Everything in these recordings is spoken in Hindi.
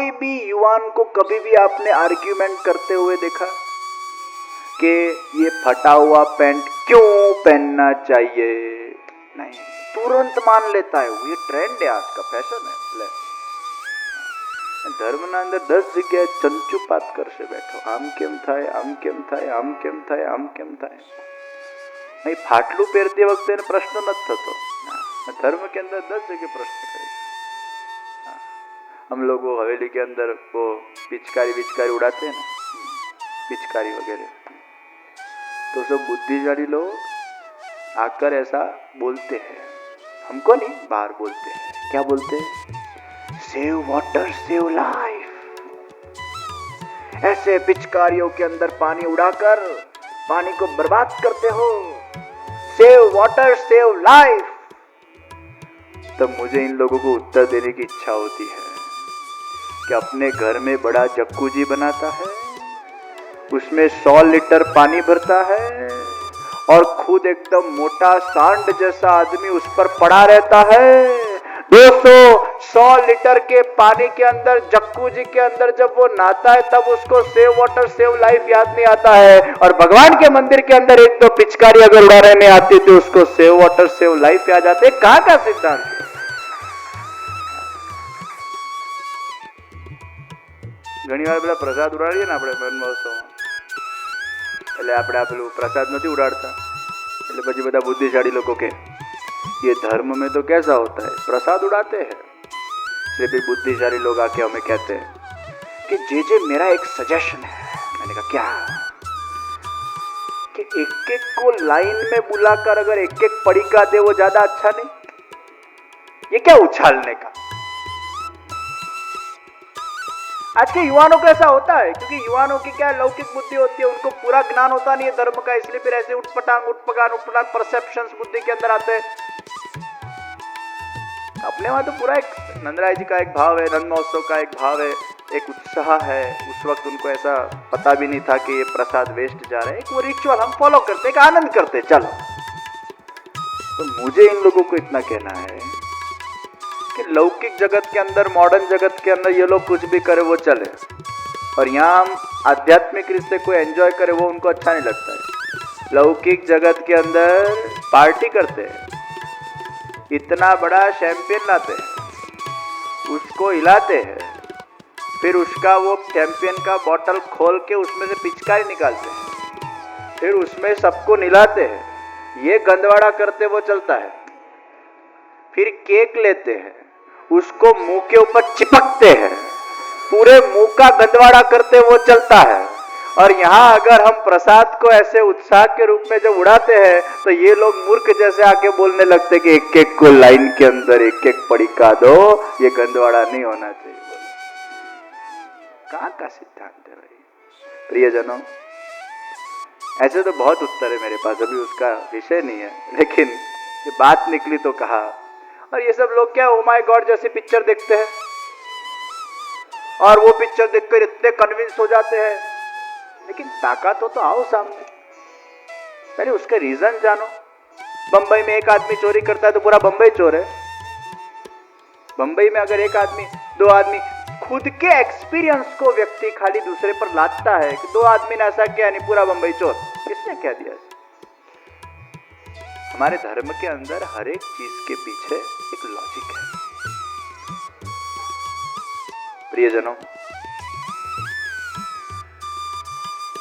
कोई भी युवान को कभी भी आपने आर्ग्यूमेंट करते हुए देखा कि ये फटा हुआ पैंट क्यों पहनना चाहिए? नहीं, तुरंत मान लेता है वो, ये ट्रेंड है, आज का फैशन है। ले धर्म ना अंदर 10 जगह चंचुपात कर से बैठो, आम केम थाय, आम केम थाय, आम केम थाय, आम केम थाय। नहीं, फाटलू पहरते वक्त प्रश्न न थतो, धर्म के अंदर 10 जगह प्रश्न करेगा। हम लोग वो हवेली के अंदर वो पिचकारी उड़ाते हैं ना, पिचकारी वगैरह, तो सब बुद्धिशाली लोग आकर ऐसा बोलते हैं, हमको नहीं, बाहर बोलते हैं। क्या बोलते हैं? Save water save life. ऐसे पिचकारियों के अंदर पानी उड़ाकर पानी को बर्बाद करते हो, सेव वाटर सेव लाइफ। तब मुझे इन लोगों को उत्तर देने की इच्छा होती है कि अपने घर में बड़ा जक्कूजी बनाता है, उसमें 100 लीटर पानी भरता है और खुद एकदम मोटा सांड जैसा आदमी उस पर पड़ा रहता है। दोस्तों, 100 लीटर के पानी के अंदर, जक्कूजी के अंदर जब वो नहाता है तब उसको सेव वाटर सेव लाइफ याद नहीं आता है, और भगवान के मंदिर के अंदर एक तो पिचकारी अगर उड़ाने में आती तो उसको सेव वाटर सेव लाइफ याद आते। कहां का सिद्धांत है? ઘણી વાર પેલા પ્રસાદ ઉડાડીએ ને આપણે વન મહોત્સવમાં, એટલે આપણે આ પેલું પ્રસાદ નથી ઉડાડતા, એટલે પછી બધા બુદ્ધિશાળી લોકો કે ये धर्म में तो कैसा होता है, प्रसाद उड़ाते हैं। इसलिए भी बुद्धिशाली लोग आके हमें कहते हैं कि जे मेरा एक सजेशन है। मैंने कहा क्या? कि एक एक को लाइन में बुलाकर अगर एक एक पड़ीका दे वो ज्यादा अच्छा नहीं? ये क्या उछालने का? आज के युवानों को ऐसा होता है, क्योंकि युवानों की क्या लौकिक बुद्धि होती है, उनको पूरा ज्ञान होता नहीं है धर्म का, इसलिए फिर ऐसे उठपटांग परसेप्शंस बुद्धि के अंदर आते हैं। अपने वहां तो पूरा एक नंदराय जी का एक भाव है, नंद महोत्सव का एक भाव है, एक उत्साह है। उस वक्त उनको ऐसा पता भी नहीं था कि ये प्रसाद वेस्ट जा रहा है, एक वो रिचुअल हम फॉलो करते, एक आनंद करते, चलो। तो मुझे इन लोगों को इतना कहना है कि लौकिक जगत के अंदर, मॉडर्न जगत के अंदर ये लोग कुछ भी करे वो चले, और यहाँ हम आध्यात्मिक रिश्ते को एंजॉय करे वो उनको अच्छा नहीं लगता है। लौकिक जगत के अंदर पार्टी करते हैं, इतना बड़ा शैंपियन लाते हैं, उसको हिलाते हैं, फिर उसका वो चैंपियन का बॉटल खोल के उसमें से पिचकारी निकालते हैं, फिर उसमें सबको निलाते हैं, ये गंदवाड़ा करते वो चलता है। फिर केक लेते हैं, उसको मुंह के ऊपर चिपकते हैं, पूरे मुंह का गंदवाड़ा करते वो चलता है। और यहाँ अगर हम प्रसाद को ऐसे उत्साह के रूप में जब उड़ाते हैं तो ये लोग मूर्ख जैसे आके बोलने लगते कि एक एक को लाइन के अंदर एक एक पड़ीका दो, ये गंदवाड़ा नहीं होना चाहिए। कहाँ का सिद्धांत है भाई? प्रियजनों, ऐसे तो बहुत उत्तर है मेरे पास, अभी उसका विषय नहीं है, लेकिन ये बात निकली तो कहा। और ये सब लोग क्या ओ माय गॉड जैसी पिक्चर देखते हैं और वो पिक्चर देखकर इतने कन्विंस हो जाते हैं, लेकिन ताकत हो तो आओ सामने, पहले उसका रीजन जानो। बंबई में एक आदमी चोरी करता है तो पूरा बंबई चोर है? बंबई में अगर एक आदमी, दो आदमी, खुद के एक्सपीरियंस को व्यक्ति खाली दूसरे पर लादता है कि दो आदमी ने ऐसा किया नहीं पूरा बंबई चोर, किसने क्या दिया? हमारे धर्म के अंदर हर एक चीज के पीछे एक लॉजिक है। प्रियजनों,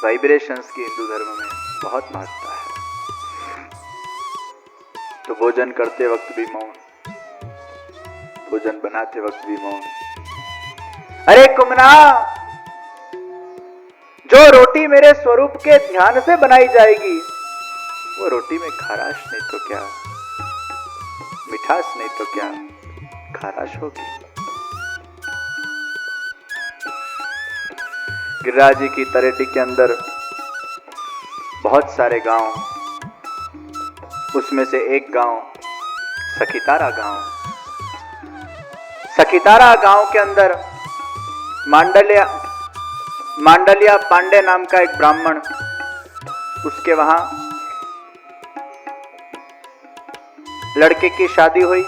वाइब्रेशंस की हिंदू धर्म में बहुत महत्ता है। तो भोजन करते वक्त भी मौन, भोजन बनाते वक्त भी मौन। अरे कुमना, जो रोटी मेरे स्वरूप के ध्यान से बनाई जाएगी वो रोटी में खाराश नहीं तो क्या, मिठास नहीं तो क्या, खाराश होगी। गिरिराज जी की तरेटी के अंदर बहुत सारे गांव, उसमें से एक गांव सखीतारा गांव। सखीतारा गांव के अंदर मांडलिया पांडे नाम का एक ब्राह्मण, उसके वहां लड़के की शादी हुई।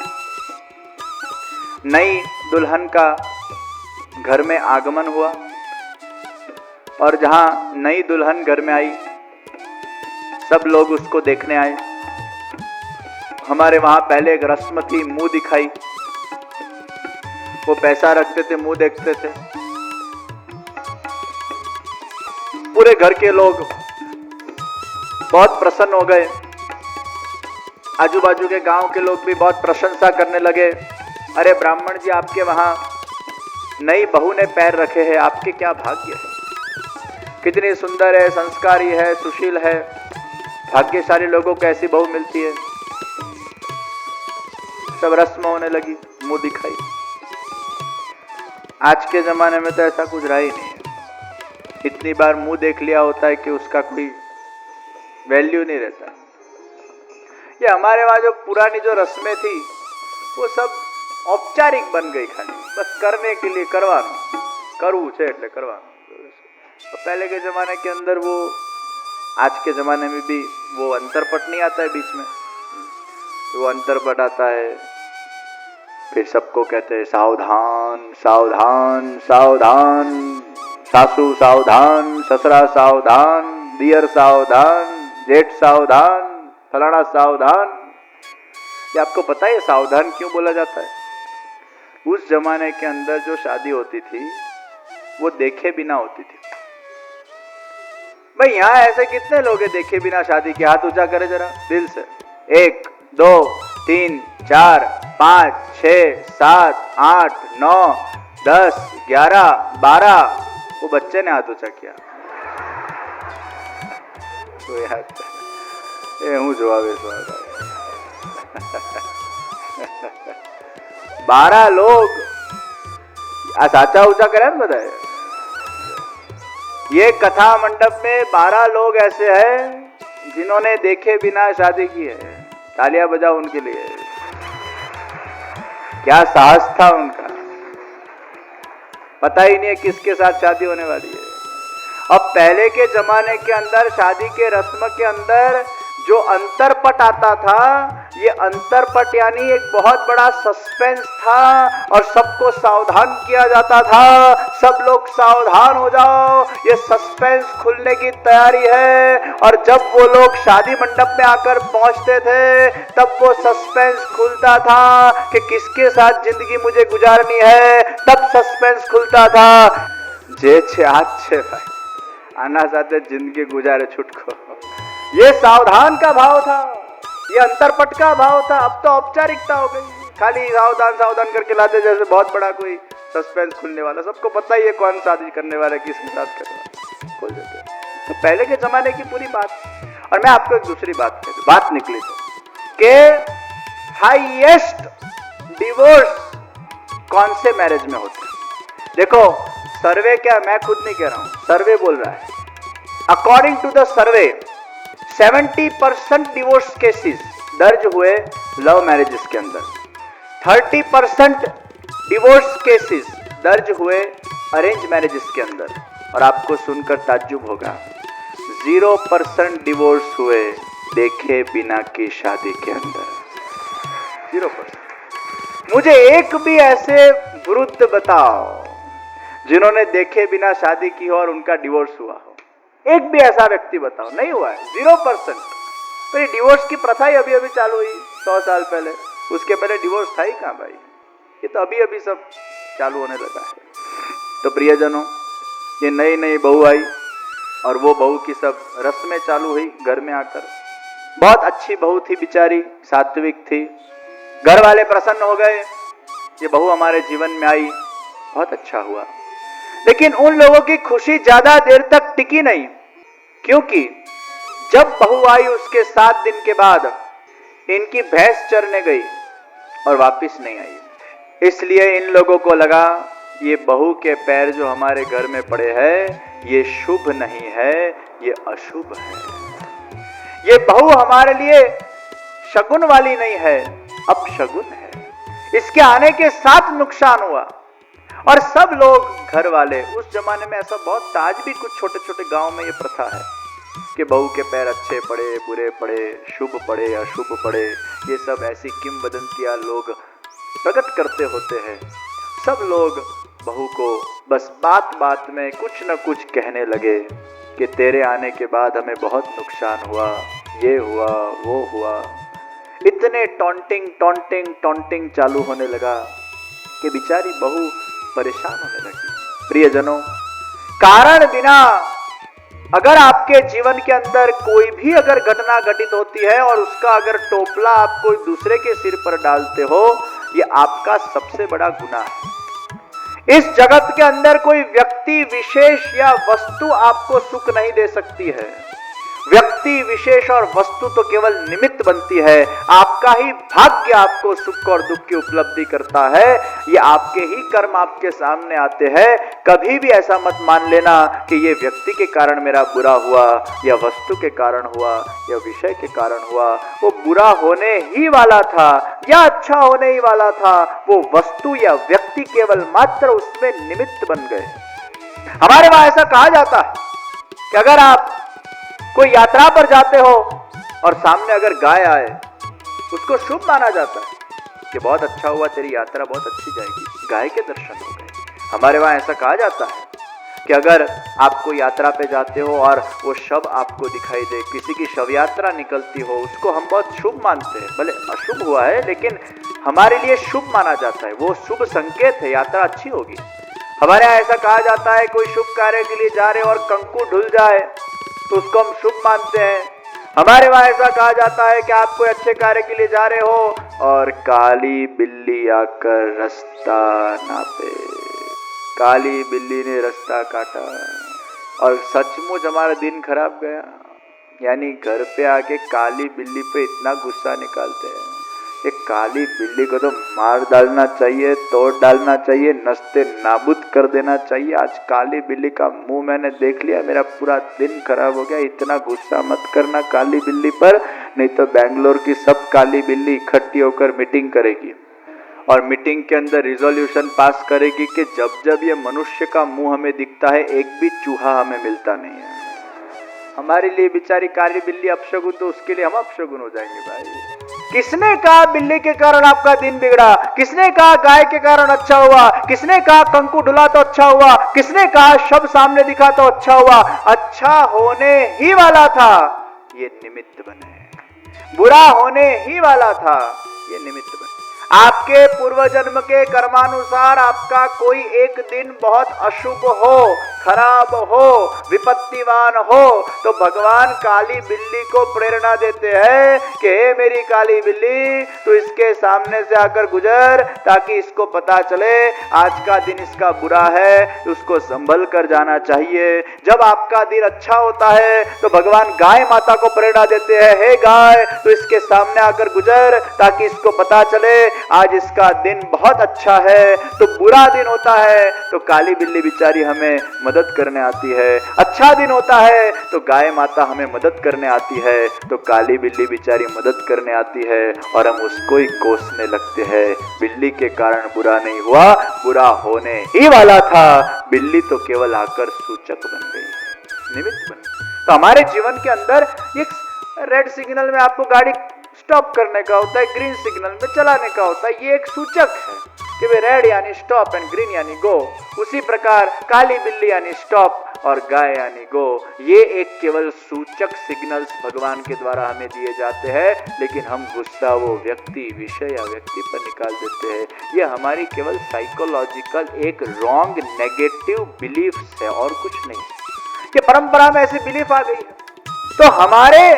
नई दुल्हन का घर में आगमन हुआ और जहां नई दुल्हन घर में आई, सब लोग उसको देखने आए। हमारे वहां पहले एक रस्म थी, मुंह दिखाई। वो पैसा रखते थे, मुंह देखते थे। पूरे घर के लोग बहुत प्रसन्न हो गए। आजू बाजू के गांव के लोग भी बहुत प्रशंसा करने लगे। अरे ब्राह्मण जी, आपके वहां नई बहू ने पैर रखे हैं, आपके क्या भाग्य है, कितनी सुंदर है, संस्कारी है, सुशील है, भाग्यशाली लोगों को ऐसी बहू मिलती है। सब रस्म होने लगी, मुंह दिखाई। आज के जमाने में तो ऐसा कुछ रहा ही नहीं है। इतनी बार मुंह देख लिया होता है कि उसका कोई वैल्यू नहीं रहता। ये हमारे वहां जो पुरानी जो रस्में थी वो सब औपचारिक बन गई, खाली बस करने के लिए करवाना, करવું છે એટલે करवाना। तो पहले के जमाने के अंदर वो, आज के जमाने में भी वो अंतरपट नहीं आता है बीच में, वो अंतरपट आता है। फिर सबको कहते हैं सावधान सावधान सावधान, सासू सावधान, ससुरा सावधान, दियर सावधान, जेठ सावधान, फलाना सावधान। ये आपको पता है सावधान क्यों बोला जाता है? उस जमाने के अंदर जो शादी होती थी वो देखे बिना होती थी। भाई यहाँ ऐसे कितने लोग हैं देखे बिना शादी के? हाथ ऊंचा करे जरा दिल से। 1 2 3 4 5 6 7 8 9 10 11 12। वो बच्चे ने हाथ ऊंचा किया। तो यार હું જવાબ 12 लोग आ साचा ऊंचा करे ना बताए। ये कथा मंडप में 12 लोग ऐसे हैं जिन्होंने देखे बिना शादी की है। तालियां बजाओ उनके लिए। क्या साहस था उनका, पता ही नहीं है किसके साथ शादी होने वाली है। अब पहले के जमाने के अंदर शादी के रस्म के अंदर जो अंतरपट आता था, ये अंतरपट यानी एक बहुत बड़ा सस्पेंस था और सबको सावधान किया जाता था। सब लोग सावधान हो जाओ, ये सस्पेंस खुलने की तैयारी है। और जब वो लोग शादी मंडप में आकर पहुंचते थे तब वो सस्पेंस खुलता था कि किसके साथ जिंदगी मुझे गुजारनी है। तब सस्पेंस खुलता था जे छे आज छे भाई, आना साथे जिंदगी गुजारे छुटको। ये सावधान का भाव था, ये अंतरपट का भाव था। अब तो औपचारिकता हो गई, खाली सावधान सावधान करके लाते जैसे बहुत बड़ा कोई सस्पेंस खुलने वाला। सबको पता ही है कौन शादी करने वाला है, किसके साथ करने वाला, खोल देते हैं। तो पहले के जमाने की पूरी बात। और मैं आपको एक दूसरी बात कह दूं, बात निकली तो कि हाईएस्ट डिवोर्स कौन से मैरिज में होते हैं? देखो सर्वे, क्या मैं खुद नहीं कह रहा हूं, सर्वे बोल रहा है। According to the survey 70% divorce cases दर्ज हुए लव मैरिजेस के अंदर, 30% डिवोर्स केसेस दर्ज हुए अरेंज मैरिजेस के अंदर। और आपको सुनकर ताज्जुब होगा 0% डिवोर्स हुए देखे बिना की शादी के अंदर। 0%। मुझे एक भी ऐसे वृद्ध बताओ जिन्होंने देखे बिना शादी की हो और उनका डिवोर्स हुआ हो। एक भी ऐसा व्यक्ति बताओ, नहीं हुआ है। 0%। तो ये डिवोर्स की प्रथा ही अभी अभी चालू हुई 100 साल पहले। उसके पहले डिवोर्स था ही कहाँ भाई? ये तो अभी अभी सब चालू होने लगा है। तो प्रियजनों, ये नई नई बहू आई और वो बहू की सब रस्में चालू हुई घर में आकर। बहुत अच्छी बहू थी बेचारी, सात्विक थी। घर वाले प्रसन्न हो गए, ये बहू हमारे जीवन में आई, बहुत अच्छा हुआ। लेकिन उन लोगों की खुशी ज्यादा देर तक टिकी नहीं, क्योंकि जब बहू आई उसके 7 दिन के बाद इनकी भैंस चरने गई और वापस नहीं आई। इसलिए इन लोगों को लगा ये बहू के पैर जो हमारे घर में पड़े हैं ये शुभ नहीं है, ये अशुभ है। ये बहू हमारे लिए शगुन वाली नहीं है, अपशगुन है। इसके आने के साथ नुकसान हुआ। और सब लोग घर वाले, उस जमाने में ऐसा बहुत था, आज भी कुछ छोटे छोटे गांव में ये प्रथा है कि बहू के पैर अच्छे पड़े, बुरे पड़े, शुभ पड़े, अशुभ पड़े, ये सब ऐसी किंवदंतियां लोग प्रकट करते होते हैं। सब लोग बहू को बस बात बात में कुछ न कुछ कहने लगे कि तेरे आने के बाद हमें बहुत नुकसान हुआ, ये हुआ वो हुआ। इतने टॉन्टिंग टॉन्टिंग टॉन्टिंग चालू होने लगा कि बेचारी बहू परेशान होने लगी। प्रियजनों, कारण बिना अगर आपके जीवन के अंदर कोई भी अगर घटना घटित होती है और उसका अगर टोपला आप कोई दूसरे के सिर पर डालते हो, ये आपका सबसे बड़ा गुनाह है। इस जगत के अंदर कोई व्यक्ति विशेष या वस्तु आपको सुख नहीं दे सकती है। व्यक्ति विशेष और वस्तु तो केवल निमित्त बनती है। आपका ही भाग्य आपको सुख और दुख की उपलब्धि करता है। ये आपके ही कर्म आपके सामने आते हैं। कभी भी ऐसा मत मान लेना कि ये व्यक्ति के कारण मेरा बुरा हुआ, या वस्तु के कारण हुआ, या विषय के कारण हुआ। वो बुरा होने ही वाला था या अच्छा होने ही वाला था, वो वस्तु या व्यक्ति केवल मात्र उसमें निमित्त बन गए। हमारे वहां ऐसा कहा जाता है कि अगर आप कोई यात्रा पर जाते हो और सामने अगर गाय आए, उसको शुभ माना जाता है कि बहुत अच्छा हुआ, तेरी यात्रा बहुत अच्छी जाएगी, गाय के दर्शन हो गए। हमारे वहां ऐसा कहा जाता है कि अगर आप कोई यात्रा पे जाते हो और वो शव आपको दिखाई दे, किसी की शव यात्रा निकलती हो, उसको हम बहुत शुभ मानते हैं। भले अशुभ हुआ है लेकिन हमारे लिए शुभ माना जाता है, वो शुभ संकेत है, यात्रा अच्छी होगी। हमारे यहाँ ऐसा कहा जाता है कोई शुभ कार्य के लिए जा रहे हो और कंकु ढुल जाए तो उसको हम शुभ मानते हैं। हमारे वहां ऐसा कहा जाता है कि आप कोई अच्छे कार्य के लिए जा रहे हो और काली बिल्ली आकर रास्ता नापे, काली बिल्ली ने रास्ता काटा और सचमुच हमारा दिन खराब गया। यानी घर पे आके काली बिल्ली पे इतना गुस्सा निकालते हैं। एक काली बिल्ली को तो मार डालना चाहिए, तोड़ डालना चाहिए, नस्ते नाबूद कर देना चाहिए। आज काली बिल्ली का मुंह मैंने देख लिया, मेरा पूरा दिन खराब हो गया। इतना गुस्सा मत करना काली बिल्ली पर, नहीं तो बेंगलोर की सब काली बिल्ली इकट्ठी होकर मीटिंग करेगी और मीटिंग के अंदर रिजोल्यूशन पास करेगी कि जब जब ये मनुष्य का मुंह हमें दिखता है, एक भी चूहा हमें मिलता नहीं है। हमारे लिए बेचारी काली बिल्ली अपशगुन, तो उसके लिए हम अपशगुन हो जाएंगे भाई। किसने कहा बिल्ली के कारण आपका दिन बिगड़ा? किसने कहा गाय के कारण अच्छा हुआ? किसने कहा कंकु ढुला तो अच्छा हुआ? किसने कहा शब्द सामने दिखा तो अच्छा हुआ? अच्छा होने ही वाला था, ये निमित्त बने। बुरा होने ही वाला था, ये निमित्त बने। आपके पूर्व जन्म के कर्मानुसार आपका कोई एक दिन बहुत अशुभ हो, खराब हो, विपत्तिवान हो, तो भगवान काली बिल्ली को प्रेरणा देते हैं कि हे मेरी काली बिल्ली, तू इसके सामने से आकर गुजर, ताकि इसको पता चले आज का दिन इसका बुरा है, उसको संभल कर जाना चाहिए। जब आपका दिन अच्छा होता है तो भगवान गाय माता को प्रेरणा देते हैं, हे गाय, तू इसके सामने आकर गुजर, ताकि इसको पता चले आज इसका दिन बहुत अच्छा है। तो बुरा दिन होता है तो काली बिल्ली बिचारी हमें मदद करने आती है, अच्छा दिन होता है तो गाय माता हमें मदद करने आती है, तो काली बिल्ली बिचारी मदद करने आती है और हम उसको ही कोसने लगते हैं। बिल्ली के कारण बुरा नहीं हुआ, बुरा होने ही वाला था। बिल्ली तो केवल आकर सूचक बन गई, निमित्त बन गई। तो हमारे जीवन के अंदर एक रेड सिग्नल में आपको गाड़ी स्टॉप करने का होता है, ग्रीन सिग्नल में चलाने का होता है, ये एक सूचक है कि वे रेड यानी स्टॉप एंड ग्रीन यानी गो। उसी प्रकार काली बिल्ली यानी स्टॉप और गाय यानी गो, ये एक केवल सूचक सिग्नल्स भगवान के द्वारा हमें दिए जाते हैं, लेकिन हम गुस्सा वो व्यक्ति, विषय या व्यक्ति पर निकाल देते हैं। ये हमारी केवल साइकोलॉजिकल एक रॉन्ग नेगेटिव बिलीफ्स है और कुछ नहीं। ये परंपरा में ऐसी बिलीफ आ गई है। तो हमारे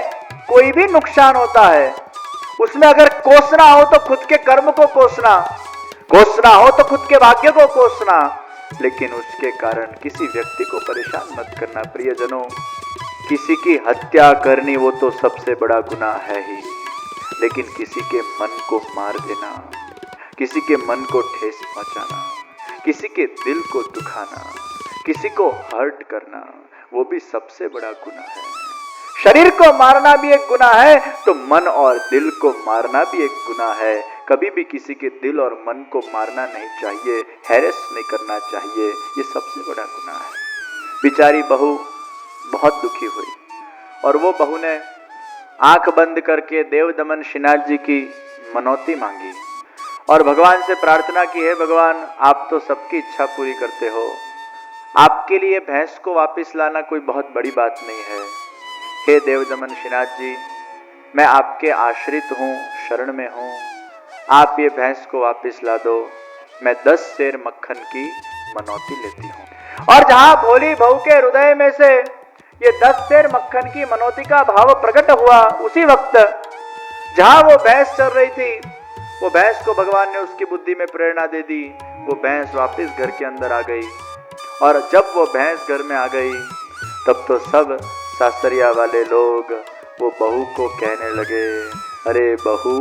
कोई भी नुकसान होता है, उसमें अगर कोसना हो तो खुद के कर्म को कोसना, कोसना हो तो खुद के भाग्य को कोसना, लेकिन उसके कारण किसी व्यक्ति को परेशान मत करना। प्रियजनों, किसी की हत्या करनी वो तो सबसे बड़ा गुनाह है ही, लेकिन किसी के मन को मार देना, किसी के मन को ठेस पहुंचाना, किसी के दिल को दुखाना, किसी को हर्ट करना, वो भी सबसे बड़ा गुनाह है। शरीर को मारना भी एक गुनाह है तो मन और दिल को मारना भी एक गुनाह है। कभी भी किसी के दिल और मन को मारना नहीं चाहिए, हैरेस नहीं करना चाहिए, ये सबसे बड़ा गुनाह है। बेचारी बहू बहुत दुखी हुई और वो बहू ने आंख बंद करके देव दमन श्रीनाथ जी की मनौती मांगी और भगवान से प्रार्थना की है, भगवान आप तो सबकी इच्छा पूरी करते हो, आपके लिए भैंस को वापस लाना कोई बहुत बड़ी बात नहीं है। हे देवदमन श्रीनाथ जी, मैं आपके आश्रित हूँ, शरण में हूँ, आप ये भैंस को वापस ला दो, मैं 10 सेर मक्खन की मनौती लेती हूँ। और जहां भोली बहू के हृदय में से ये 10 सेर मक्खन की मनौती का भाव प्रकट हुआ, उसी वक्त जहां वो भैंस चल रही थी, वो भैंस को भगवान ने उसकी बुद्धि में प्रेरणा दे दी, वो भैंस वापस घर के अंदर आ गई। और जब वो भैंस घर में आ गई, तब तो सब सासरिया वाले लोग वो बहू को कहने लगे, अरे बहू,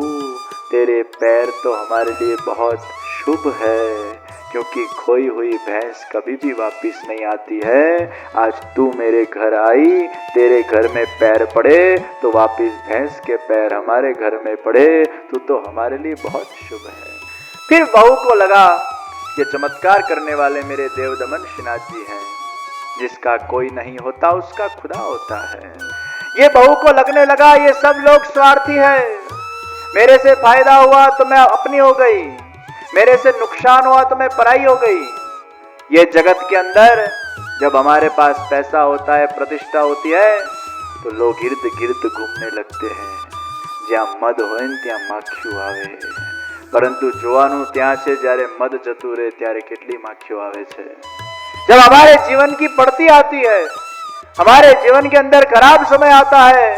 तेरे पैर तो हमारे लिए बहुत शुभ है, क्योंकि खोई हुई भैंस कभी भी वापस नहीं आती है। आज तू मेरे घर आई, तेरे घर में पैर पड़े तो वापस भैंस के पैर हमारे घर में पड़े, तू तो हमारे लिए बहुत शुभ है। फिर बहू को लगा ये चमत्कार करने वाले मेरे देवदमन श्रीनाथ जी हैं, जिसका कोई नहीं होता उसका खुदा होता है। ये बहू को लगने लगा ये सब लोग स्वार्थी है, मेरे से फायदा हुआ तो मैं अपनी हो गई, मेरे से नुकसान हुआ तो मैं पराई हो गई। ये जगत के अंदर जब हमारे पास पैसा होता है, प्रतिष्ठा होती है, तो लोग इर्द गिर्द घूमने लगते हैं, જ્યાં મદ હોય ને ત્યાં માખીઓ આવે, પરંતુ જોવાનું ત્યાં છે જ્યારે મદ જતું રહે ત્યારે કેટલી માખીઓ આવે છે। जब हमारे जीवन की पड़ती आती है, हमारे जीवन के अंदर खराब समय आता है,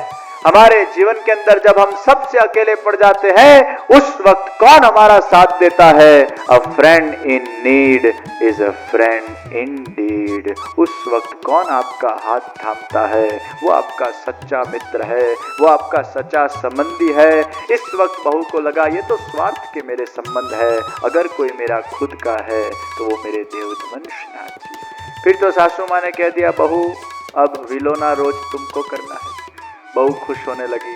हमारे जीवन के अंदर जब हम सबसे अकेले पड़ जाते हैं, उस वक्त कौन हमारा साथ देता है? अ friend in need is a friend Indeed. उस वक्त कौन आपका हाथ थामता है? वो आपका सच्चा मित्र है, वो आपका सच्चा संबंधी है। इस वक्त बहू को लगा ये तो स्वार्थ के मेरे संबंध है, अगर कोई मेरा खुद का है तो वो मेरे देवदमन श्रीनाथ जी। फिर तो सासू माँ ने कह दिया, बहू अब विलोना रोज तुमको करना है। बहू खुश होने लगी,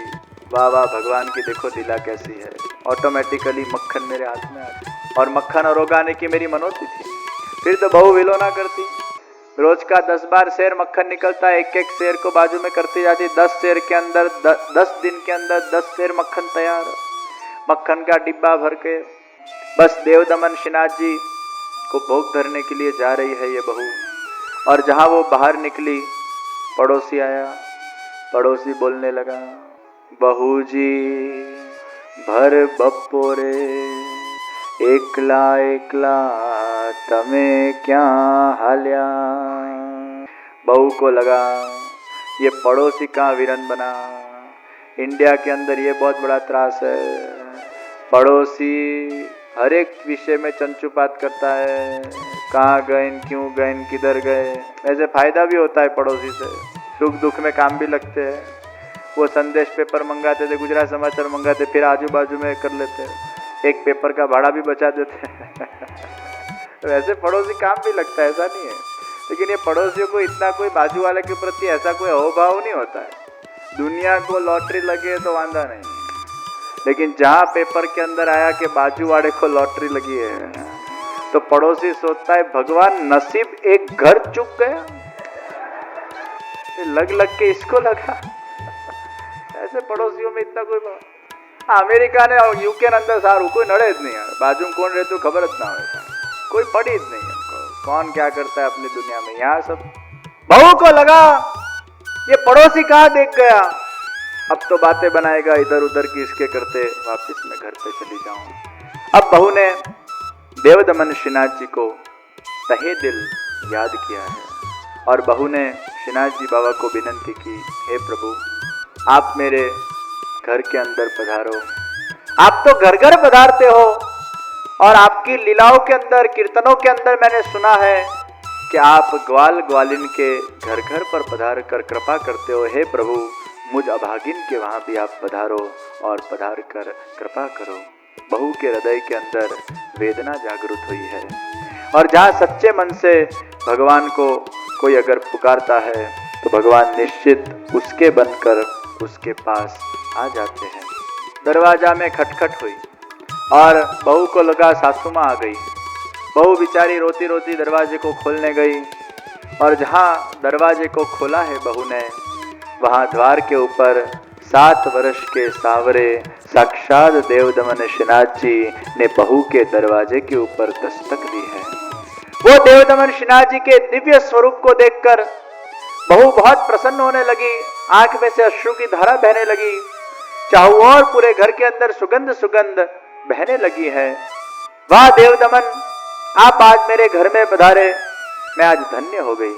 वाह वाह भगवान की देखो लीला कैसी है। ऑटोमेटिकली मक्खन मेरे हाथ में आ गया और मक्खन और उगाने की मेरी मनोती थी। फिर तो बहू विलोना करती, रोज का 10 बार शेर मक्खन निकलता है, एक एक शेर को बाजू में करती जाती, 10 शेर के अंदर 10 दिन के अंदर 10 शेर मक्खन तैयार। मक्खन का डिब्बा भर के बस देवदमन श्रीनाथ जी को भोग धरने के लिए जा रही है ये बहू। और जहाँ वो बाहर निकली, पड़ोसी आया, पड़ोसी बोलने लगा, बहू जी भर बपोरे एकला एकला तमे क्या हाल्या। बहू को लगा ये पड़ोसी कहाँ विरन बना, इंडिया के अंदर ये बहुत बड़ा त्रास है। पड़ोसी हर एक विषय में चंचुपात करता है, कहाँ गए, क्यों गए, किधर गए। ऐसे फायदा भी होता है पड़ोसी से, सुख दुख में काम भी लगते हैं। वो संदेश पेपर मंगाते थे, गुजरात समाचार मंगाते, फिर आजू बाजू में कर लेते, एक पेपर का भाड़ा भी बचा देते तो ऐसे पड़ोसी काम भी लगता है, ऐसा नहीं है। लेकिन ये पड़ोसियों को इतना कोई बाजू वाले के प्रति ऐसा कोई अहोभाव नहीं होता है। दुनिया को लॉटरी लगे तो वांदा नहीं, लेकिन जहाँ पेपर के अंदर आया कि बाजू वाले को लॉटरी लगी है, तो पड़ोसी सोचता है भगवान नसीब एक घर चुक गया, लग लग के इसको लगा। ऐसे पड़ोसियों में इतना कोई अमेरिका ने यूके अंदर सारू कोई नड़े ज नहीं है, बाजू में कौन रहते खबर ज ना हो, कोई पड़ी ज नहीं है, कौन क्या करता है अपनी दुनिया में। यहाँ सब बहू को लगा ये पड़ोसी कहाँ देख गया, अब तो बातें बनाएगा इधर उधर की, इसके करते वापस मैं घर पे चली जाऊं। अब बहू ने देवदमन श्रीनाथ जी को तहे दिल याद किया है और बहू ने श्रीनाथ जी बाबा को विनंती की, हे प्रभु आप मेरे घर के अंदर पधारो। आप तो घर घर पधारते हो और आपकी लीलाओं के अंदर, कीर्तनों के अंदर मैंने सुना है कि आप ग्वाल ग्वालिन के घर घर पर पधार कर कृपा करते हो। हे प्रभु मुझ अभागिन के वहाँ भी आप पधारो और पधार कर कृपा करो। बहू के हृदय के अंदर वेदना जागृत हुई है और जहाँ सच्चे मन से भगवान को कोई अगर पुकारता है तो भगवान निश्चित उसके बनकर उसके पास आ जाते हैं। दरवाजा में खटखट हुई और बहू को लगा सासू माँ आ गई। बहू बेचारी रोती रोती दरवाजे को खोलने गई और जहाँ दरवाजे को खोला है बहू ने, वहाँ द्वार के ऊपर 7 वर्ष के सावरे साक्षात देव दमन श्रीनाथ जी ने बहू के दरवाजे के ऊपर दस्तक दी है। वो देव दमन श्रीनाथ जी के दिव्य स्वरूप को देखकर बहू बहुत प्रसन्न होने लगी, आंख में से अश्रु की धारा बहने लगी, चाहू और पूरे घर के अंदर सुगंध सुगंध बहने लगी है। वाह देव दमन, आप आज मेरे घर में पधारे, मैं आज धन्य हो गई।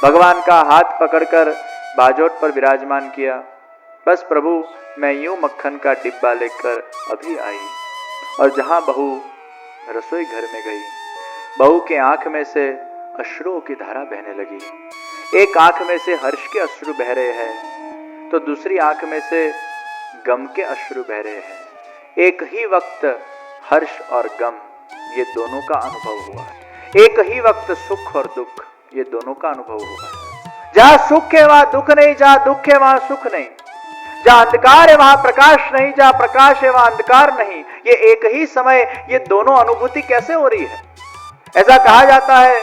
भगवान का हाथ पकड़कर बाजोट पर विराजमान किया। बस प्रभु, मैं यूं मक्खन का डिब्बा लेकर अभी आई। और जहां बहू रसोई घर में गई, बहू के आंख में से अश्रुओं की धारा बहने लगी। एक आंख में से हर्ष के अश्रु बह रहे हैं तो दूसरी आंख में से गम के अश्रु बह रहे हैं। एक ही वक्त हर्ष और गम, ये दोनों का अनुभव हुआ है। एक ही वक्त सुख और दुख, ये दोनों का अनुभव हुआ है। जहां सुख है वहां दुख नहीं, जहां दुख है वहां सुख नहीं, जहां अंधकार है वहां प्रकाश नहीं, जहां प्रकाश है वहां अंधकार नहीं। ये एक ही समय ये दोनों अनुभूति कैसे हो रही है? ऐसा कहा जाता है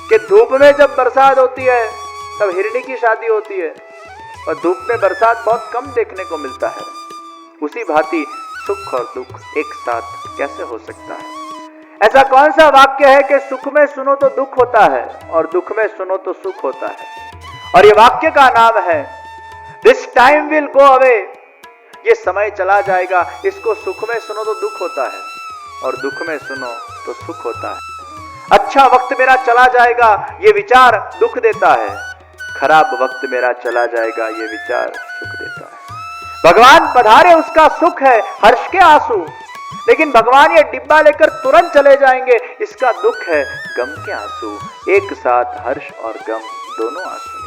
कि धूप में जब बरसात होती है तब हिरणी की शादी होती है, और धूप में बरसात बहुत कम देखने को मिलता है। उसी भांति सुख और दुख एक साथ कैसे हो सकता है? ऐसा कौन सा वाक्य है कि सुख में सुनो तो दुख होता है और दुख में सुनो तो सुख होता है? और ये वाक्य का नाम है this time will go away. ये समय चला जाएगा, इसको सुख में सुनो तो दुख होता है और दुख में सुनो तो सुख होता है। अच्छा वक्त मेरा चला जाएगा, ये विचार दुख देता है। खराब वक्त मेरा चला जाएगा, ये विचार सुख देता है। भगवान पधारे उसका सुख है, हर्ष के आंसू, लेकिन भगवान ये डिब्बा लेकर तुरंत चले जाएंगे, इसका दुख है, गम के आंसू। एक साथ हर्ष और गम दोनों आंसू।